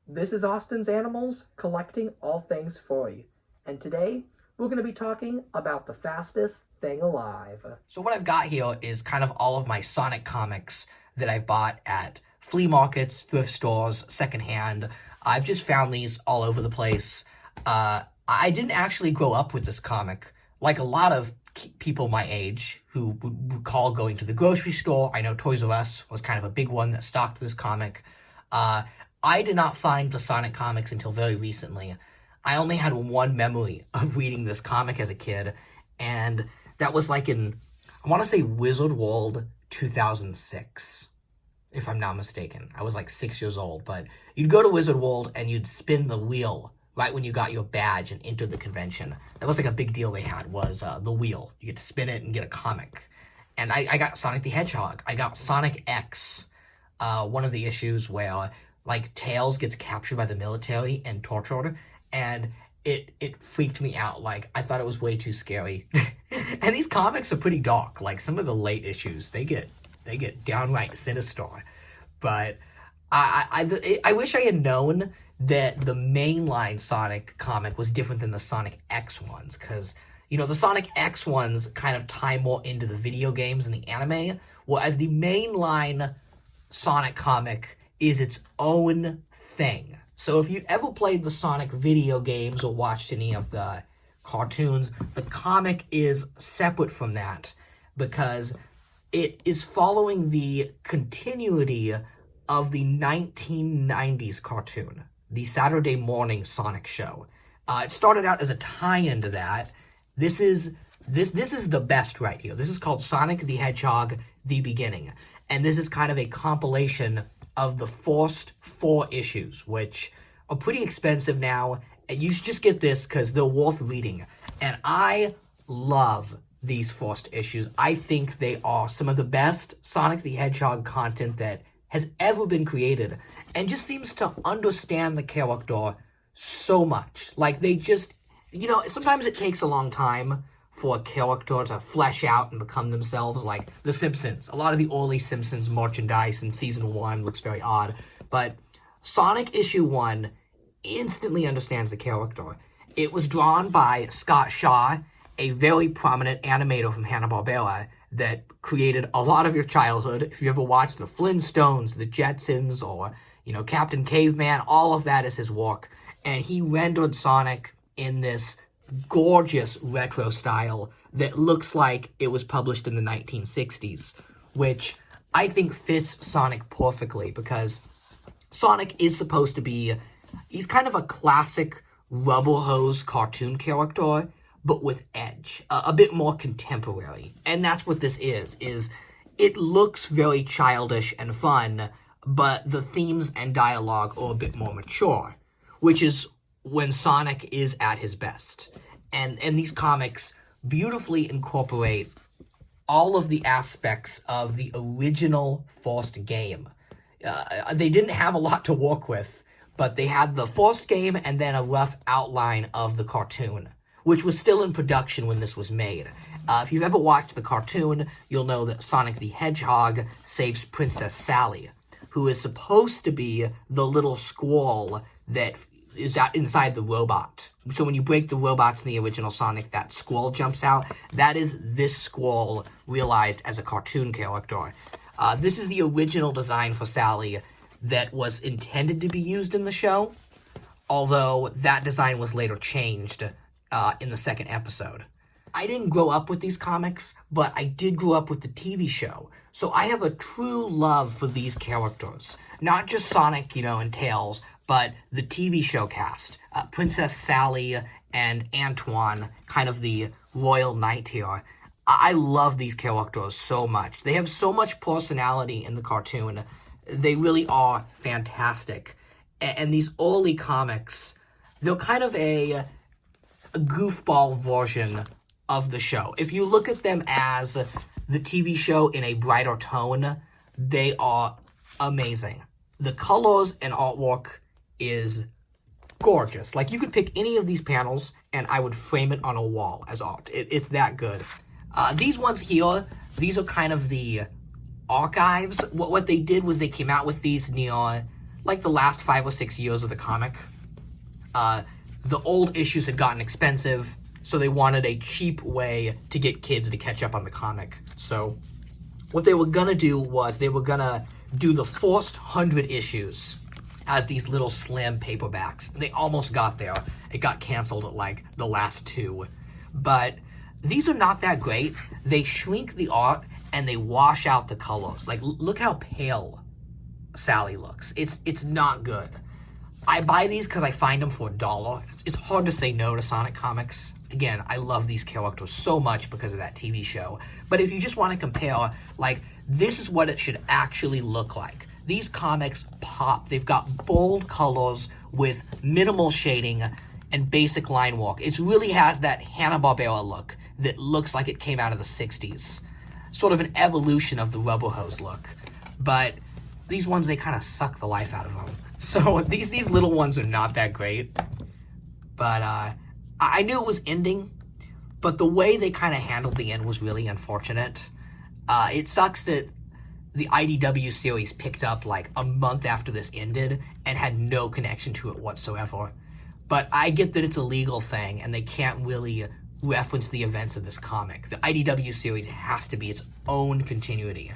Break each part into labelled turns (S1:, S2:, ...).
S1: This is Austin's Animals, collecting all things furry. And today, we're going to be talking about the fastest thing alive.
S2: So what I've got here is kind of all of my Sonic comics that I bought at flea markets, thrift stores, secondhand. I've just found these all over the place. I didn't actually grow up with this comic, like a lot of people my age who would recall going to the grocery store. I know Toys R Us was kind of a big one that stocked this comic. I did not find the Sonic comics until very recently. I only had one memory of reading this comic as a kid, and that was like in, I want to say Wizard World 2006, if I'm not mistaken. I was like 6 years old, but you'd go to Wizard World and you'd spin the wheel right when you got your badge and entered the convention. That was like a big deal they had, was the wheel. You get to spin it and get a comic. And I got Sonic the Hedgehog. I got Sonic X, one of the issues where like Tails gets captured by the military and tortured, and it freaked me out. Like, I thought it was way too scary. And these comics are pretty dark. Like, some of the late issues, they get downright sinister. But I wish I had known that the mainline Sonic comic was different than the Sonic X ones, because, you know, the Sonic X ones kind of tie more into the video games and the anime, whereas the mainline Sonic comic is its own thing. So if you ever played the Sonic video games or watched any of the cartoons, the comic is separate from that because it is following the continuity of the 1990s cartoon, the Saturday morning Sonic show. It started out as a tie-in to that. This is the best right here. This is called Sonic the Hedgehog: The Beginning. And this is kind of a compilation of the first 4 issues, which are pretty expensive now. And you should just get this because they're worth reading. And I love these first issues. I think they are some of the best Sonic the Hedgehog content that has ever been created, and just seems to understand the character so much. Like, they just, you know, sometimes it takes a long time for a character to flesh out and become themselves, like The Simpsons. A lot of the early Simpsons merchandise in Season 1 looks very odd, but Sonic Issue 1 instantly understands the character. It was drawn by Scott Shaw, a very prominent animator from Hanna-Barbera that created a lot of your childhood. If you ever watched the Flintstones, the Jetsons, or, you know, Captain Caveman, all of that is his work. And he rendered Sonic in this gorgeous retro style that looks like it was published in the 1960s, which I think fits Sonic perfectly because Sonic is supposed to be, he's kind of a classic rubber hose cartoon character, but with edge, a bit more contemporary. And that's what this is it looks very childish and fun, but the themes and dialogue are a bit more mature, which is when Sonic is at his best. And these comics beautifully incorporate all of the aspects of the original first game. They didn't have a lot to work with, but they had the first game and then a rough outline of the cartoon, which was still in production when this was made. If you've ever watched the cartoon, you'll know that Sonic the Hedgehog saves Princess Sally, who is supposed to be the little squirrel that is out inside the robot. So when you break the robots in the original Sonic, that squirrel jumps out. That is this squirrel realized as a cartoon character. This is the original design for Sally that was intended to be used in the show, although that design was later changed in the second episode. I didn't grow up with these comics, but I did grow up with the TV show. So I have a true love for these characters. Not just Sonic, you know, and Tails, but the TV show cast. Princess Sally and Antoine, kind of the royal knight here. I love these characters so much. They have so much personality in the cartoon. They really are fantastic. And these early comics, they're kind of a goofball version of the show. If you look at them as the TV show in a brighter tone, they are amazing. The colors and artwork is gorgeous. Like, you could pick any of these panels and I would frame it on a wall as art. It's that good. These ones here, these are kind of the archives. What they did was they came out with these near like the last 5 or 6 years of the comic, the old issues had gotten expensive, so they wanted a cheap way to get kids to catch up on the comic. So what they were gonna do was they were gonna do the first 100 issues as these little slim paperbacks. They almost got there. It got canceled at like the last 2. But these are not that great. They shrink the art and they wash out the colors. Like, look how pale Sally looks. It's not good. I buy these because I find them for $1. It's hard to say no to Sonic comics. Again, I love these characters so much because of that TV show. But if you just want to compare, like, this is what it should actually look like. These comics pop. They've got bold colors with minimal shading and basic line work. It really has that Hanna-Barbera look that looks like it came out of the 60s. Sort of an evolution of the Rubber Hose look. But these ones, they kind of suck the life out of them. So these little ones are not that great. But I knew it was ending, but the way they kind of handled the end was really unfortunate. It sucks that the IDW series picked up like a month after this ended and had no connection to it whatsoever. But I get that it's a legal thing and they can't really reference the events of this comic. The IDW series has to be its own continuity.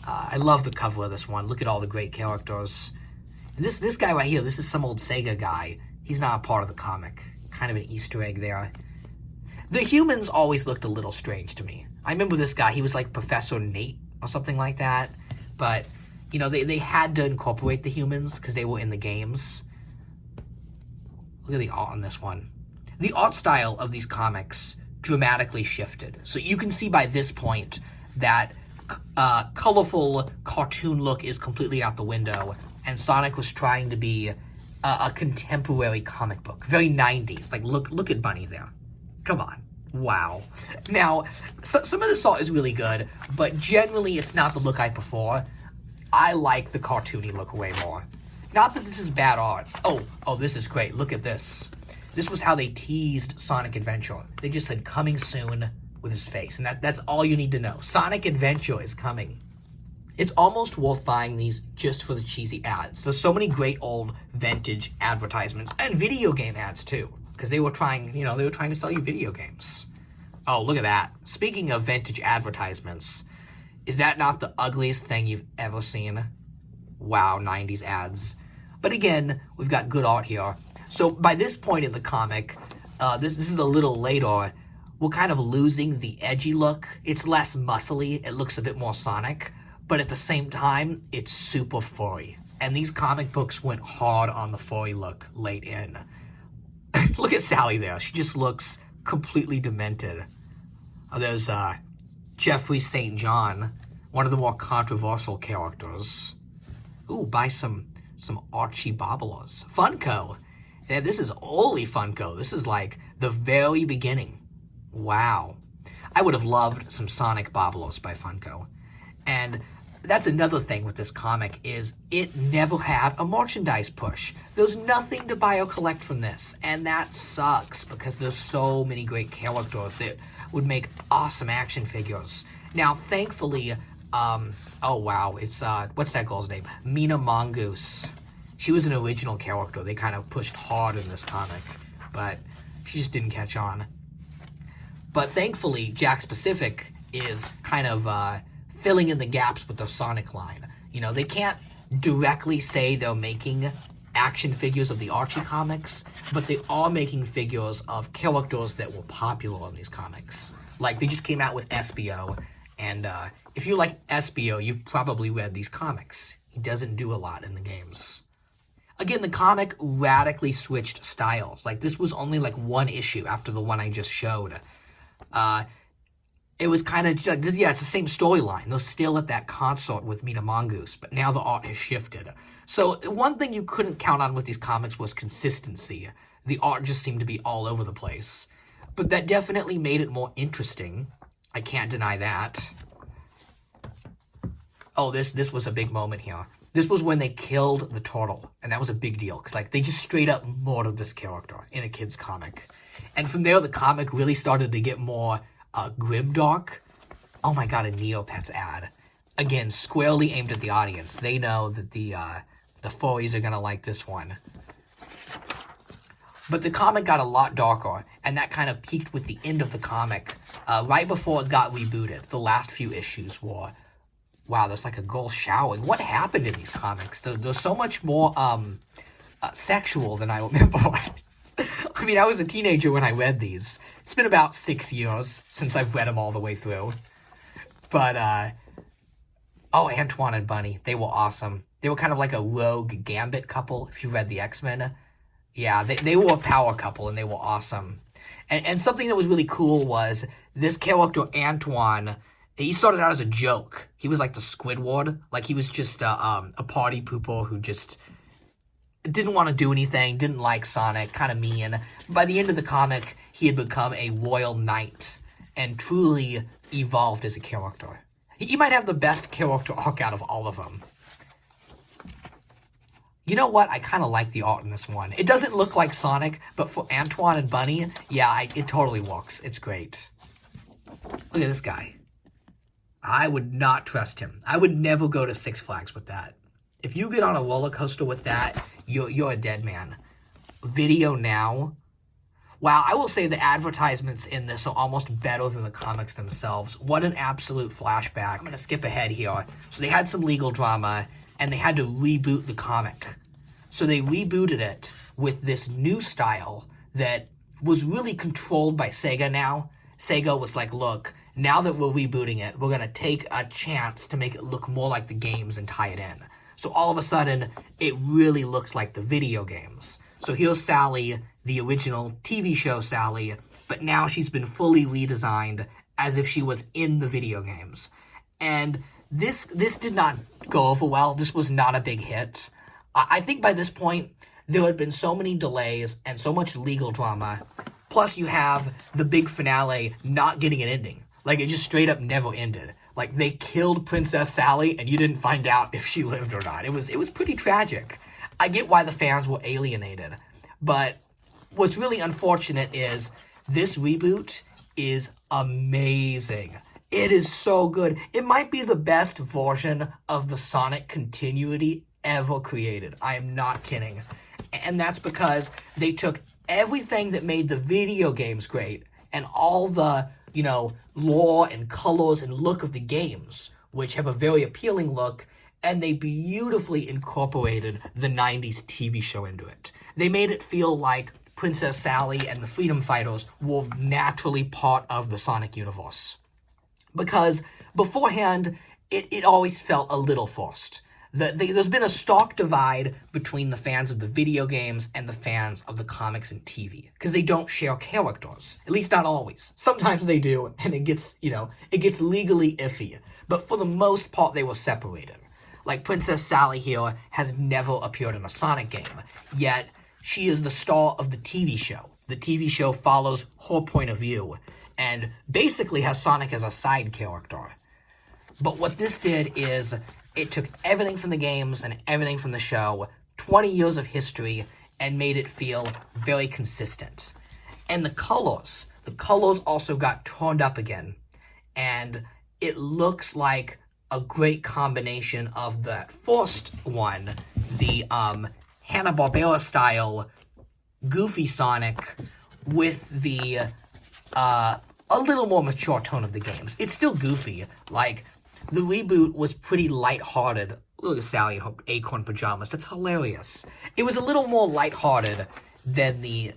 S2: I love the cover of this one. Look at all the great characters. And this guy right here, this is some old Sega guy. He's not a part of the comic. Kind of an Easter egg there. The humans always looked a little strange to me. I remember this guy, he was like Professor Nate or something like that. But, you know, they had to incorporate the humans because they were in the games. Look at the art on this one. The art style of these comics dramatically shifted. So you can see by this point that colorful cartoon look is completely out the window, and Sonic was trying to be a contemporary comic book. Very 90s. Like, look at Bunny there. Come on. Wow. Now, some of this art is really good, but generally it's not the look I prefer. I like the cartoony look way more. Not that this is bad art. Oh, this is great. Look at this. This was how they teased Sonic Adventure. They just said, coming soon with his face. And that's all you need to know. Sonic Adventure is coming. It's almost worth buying these just for the cheesy ads. There's so many great old vintage advertisements and video game ads too. Because they were trying to sell you video games. Oh, look at that. Speaking of vintage advertisements, is that not the ugliest thing you've ever seen? Wow, 90s ads. But again, we've got good art here. So by this point in the comic, this is a little later, we're kind of losing the edgy look. It's less muscly. It looks a bit more Sonic. But at the same time, it's super furry. And these comic books went hard on the furry look late in. Look at Sally there. She just looks completely demented. Oh, there's Jeffrey St. John, one of the more controversial characters. Ooh, buy some Archie bobblers. Funko. Yeah, this is early Funko. This is like the very beginning. Wow. I would have loved some Sonic bobblers by Funko. And that's another thing with this comic is it never had a merchandise push. There's nothing to buy or collect from this. And that sucks because there's so many great characters that would make awesome action figures. Now, thankfully, oh wow, it's, what's that girl's name? Mina Mongoose. She was an original character. They kind of pushed hard in this comic, but she just didn't catch on. But thankfully, Jakks Pacific is kind of filling in the gaps with the Sonic line. You know, they can't directly say they're making action figures of the Archie comics, but they are making figures of characters that were popular in these comics. Like, they just came out with SBO, and if you like SBO, you've probably read these comics. He doesn't do a lot in the games. Again, the comic radically switched styles. Like, this was only like one issue after the one I just showed. It was kind of like, yeah, it's the same storyline. They're still at that concert with Mina Mongoose, but now the art has shifted. So one thing you couldn't count on with these comics was consistency. The art just seemed to be all over the place. But that definitely made it more interesting. I can't deny that. Oh, this was a big moment here. This was when they killed the turtle, and that was a big deal, because like they just straight up murdered this character in a kid's comic. And from there, the comic really started to get more grimdark. Oh my god, a Neopets ad. Again, squarely aimed at the audience. They know that the The furries are gonna like this one. But the comic got a lot darker, and that kind of peaked with the end of the comic. Right before it got rebooted, the last few issues were, wow, there's like a girl showering. What happened in these comics? There's so much more sexual than I remember. I mean, I was a teenager when I read these. It's been about 6 years since I've read them all the way through. But, oh, Antoine and Bunny, they were awesome. They were kind of like a rogue Gambit couple, if you read the X-Men. Yeah, they were a power couple, and they were awesome. And something that was really cool was this character, Antoine, he started out as a joke. He was like the Squidward. Like, he was just a party pooper who just didn't want to do anything, didn't like Sonic, kind of mean. By the end of the comic, he had become a royal knight and truly evolved as a character. He might have the best character arc out of all of them. You know what? I kind of like the art in this one. It doesn't look like Sonic, but for Antoine and Bunny, yeah, it totally works. It's great. Look at this guy. I would not trust him. I would never go to Six Flags with that. If you get on a roller coaster with that, you're a dead man. Video now. Wow, I will say the advertisements in this are almost better than the comics themselves. What an absolute flashback. I'm going to skip ahead here. So they had some legal drama, and they had to reboot the comic. So they rebooted it with this new style that was really controlled by Sega now. Sega was like, look, now that we're rebooting it, we're going to take a chance to make it look more like the games and tie it in. So all of a sudden, it really looked like the video games. So here's Sally, the original TV show Sally, but now she's been fully redesigned as if she was in the video games. And this did not go over well. This was not a big hit. I think by this point, there had been so many delays and so much legal drama. Plus, you have the big finale not getting an ending. Like, it just straight up never ended. Like, they killed Princess Sally, and you didn't find out if she lived or not. It was pretty tragic. I get why the fans were alienated. But what's really unfortunate is this reboot is amazing. It is so good. It might be the best version of the Sonic continuity ever created. I am not kidding. And that's because they took everything that made the video games great and all the, lore and colors and look of the games, which have a very appealing look, and they beautifully incorporated the 90s TV show into it. They made it feel like Princess Sally and the Freedom Fighters were naturally part of the Sonic universe. Because beforehand, it always felt a little forced. There's been a stark divide between the fans of the video games and the fans of the comics and TV, because they don't share characters. At least not always. Sometimes they do, and it gets legally iffy. But for the most part, they were separated. Like, Princess Sally here has never appeared in a Sonic game, yet she is the star of the TV show. The TV show follows her point of view, and basically has Sonic as a side character. But what this did is, it took everything from the games and everything from the show, 20 years of history, and made it feel very consistent. And the colors also got turned up again. And it looks like a great combination of the first one, the Hanna-Barbera style goofy Sonic, with the a little more mature tone of the games. It's still goofy. Like, the reboot was pretty lighthearted. Look at Sally in her acorn pajamas. That's hilarious. It was a little more lighthearted than the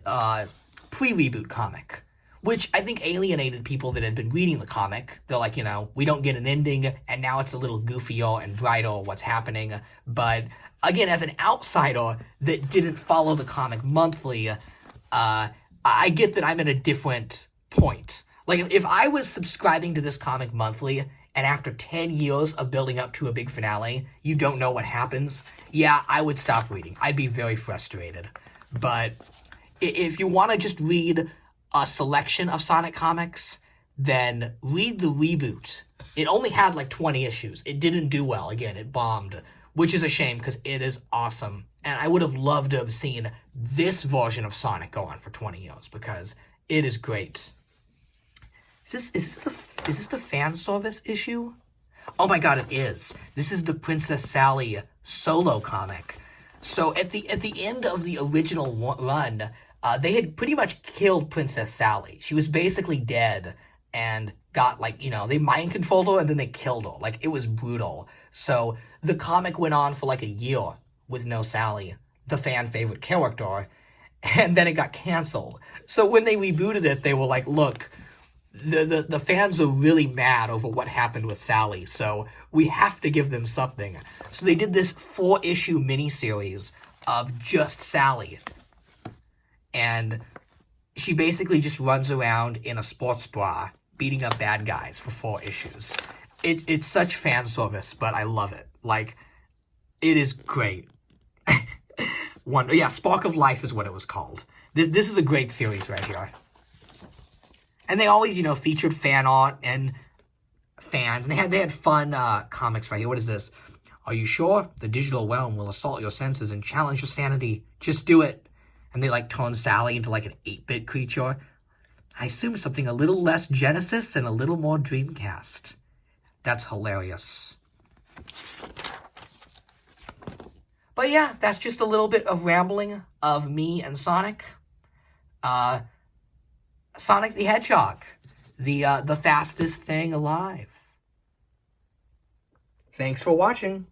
S2: pre-reboot comic, which I think alienated people that had been reading the comic. They're like, we don't get an ending, and now it's a little goofier and brighter what's happening. But again, as an outsider that didn't follow the comic monthly, I get that I'm at a different point. Like, if I was subscribing to this comic monthly, and after 10 years of building up to a big finale, you don't know what happens, yeah, I would stop reading. I'd be very frustrated. But if you want to just read a selection of Sonic comics, then read the reboot. It only had like 20 issues. It didn't do well. Again, it bombed, which is a shame because it is awesome. And I would have loved to have seen this version of Sonic go on for 20 years because it is great. Is this the fan service issue? Oh my god, it is. This is the Princess Sally solo comic. So at the end of the original run, they had pretty much killed Princess Sally. She was basically dead and got they mind controlled her and then they killed her. Like, it was brutal. So the comic went on for like a year with no Sally, the fan favorite character, and then it got canceled. So when they rebooted it, they were like, look, the fans are really mad over what happened with Sally, so we have to give them something. So they did this 4-issue miniseries of just Sally. And she basically just runs around in a sports bra beating up bad guys for 4 issues. It's such fan service, but I love it. Like, it is great. Spark of Life is what it was called. This is a great series right here. And they always, featured fan art and fans. And they had fun comics right here. What is this? Are you sure? The digital realm will assault your senses and challenge your sanity. Just do it. And they, turn Sally into, an 8-bit creature. I assume something a little less Genesis and a little more Dreamcast. That's hilarious. But yeah, that's just a little bit of rambling of me and Sonic. Sonic the Hedgehog, the fastest thing alive. Thanks for watching.